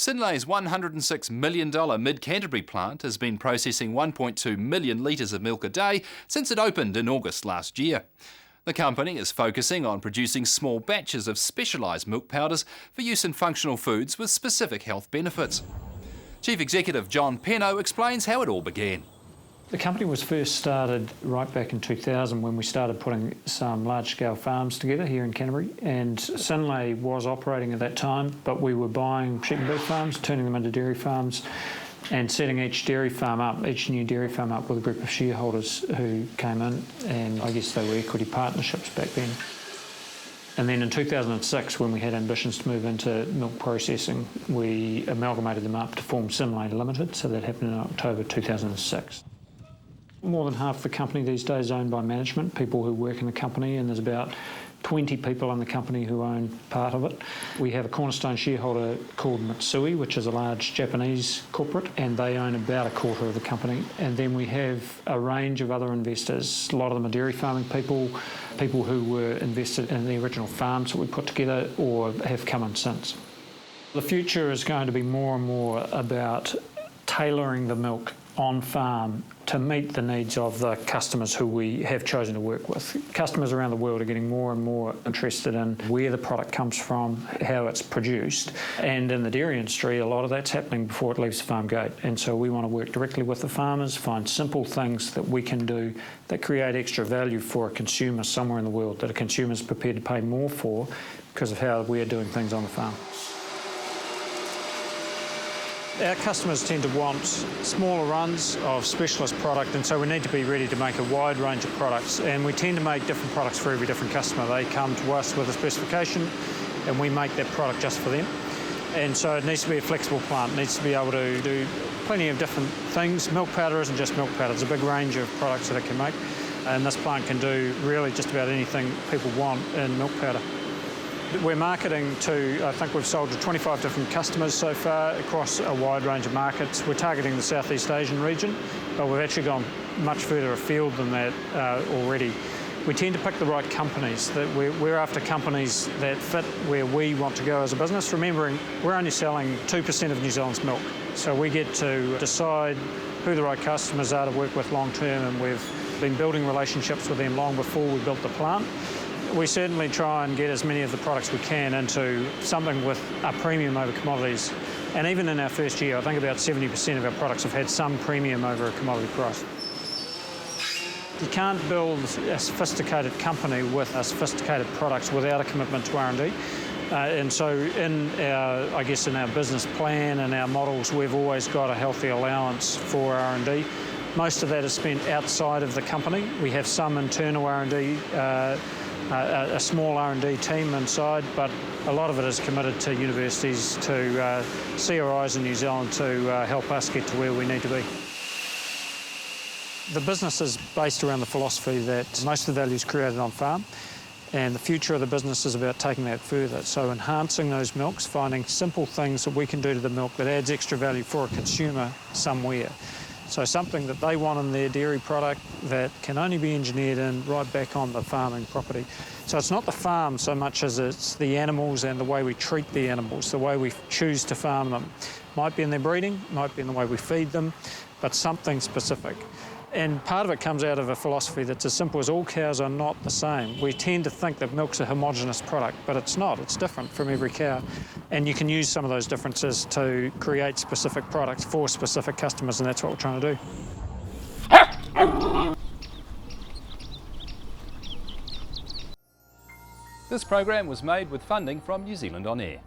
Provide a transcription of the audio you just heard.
Synlait's $106 million mid-Canterbury plant has been processing 1.2 million litres of milk a day since it opened in August last year. The company is focusing on producing small batches of specialised milk powders for use in functional foods with specific health benefits. Chief Executive John Penno explains how it all began. The company was first started right back in 2000 when we started putting some large-scale farms together here in Canterbury, and Synlait was operating at that time, but we were buying sheep and beef farms, turning them into dairy farms, and setting each new dairy farm up with a group of shareholders who came in, and I guess they were equity partnerships back then. And then in 2006, when we had ambitions to move into milk processing, we amalgamated them up to form Synlait Limited, so that happened in October 2006. More than half the company these days is owned by management, people who work in the company, and there's about 20 people in the company who own part of it. We have a cornerstone shareholder called Mitsui, which is a large Japanese corporate, and they own about a quarter of the company. And then we have a range of other investors. A lot of them are dairy farming people who were invested in the original farms that we put together or have come in since. The future is going to be more and more about tailoring the milk on farm to meet the needs of the customers who we have chosen to work with. Customers around the world are getting more and more interested in where the product comes from, how it's produced, and in the dairy industry a lot of that's happening before it leaves the farm gate, and so we want to work directly with the farmers, find simple things that we can do that create extra value for a consumer somewhere in the world that a consumer is prepared to pay more for because of how we're doing things on the farm. Our customers tend to want smaller runs of specialist product, and so we need to be ready to make a wide range of products, and we tend to make different products for every different customer. They come to us with a specification and we make that product just for them, and so it needs to be a flexible plant. It needs to be able to do plenty of different things. Milk powder isn't just milk powder, there's a big range of products that it can make, and this plant can do really just about anything people want in milk powder. We're marketing to, I think we've sold to 25 different customers so far across a wide range of markets. We're targeting the Southeast Asian region, but we've actually gone much further afield than that already. We tend to pick the right companies. We're after companies that fit where we want to go as a business, remembering we're only selling 2% of New Zealand's milk. So we get to decide who the right customers are to work with long term, and we've been building relationships with them long before we built the plant. We certainly try and get as many of the products we can into something with a premium over commodities. And even in our first year, I think about 70% of our products have had some premium over a commodity price. You can't build a sophisticated company with sophisticated products without a commitment to R&D. And so in our business plan and our models, we've always got a healthy allowance for R&D. Most of that is spent outside of the company. We have some internal R&D, a small R&D team inside, but a lot of it is committed to universities, to CRIs in New Zealand to help us get to where we need to be. The business is based around the philosophy that most of the value is created on farm, and the future of the business is about taking that further. So enhancing those milks, finding simple things that we can do to the milk that adds extra value for a consumer somewhere. So something that they want in their dairy product that can only be engineered in right back on the farming property. So it's not the farm so much as it's the animals and the way we treat the animals, the way we choose to farm them. Might be in their breeding, might be in the way we feed them, but something specific. And part of it comes out of a philosophy that's as simple as all cows are not the same. We tend to think that milk's a homogenous product, but it's not. It's different from every cow. And you can use some of those differences to create specific products for specific customers, and that's what we're trying to do. This program was made with funding from New Zealand On Air.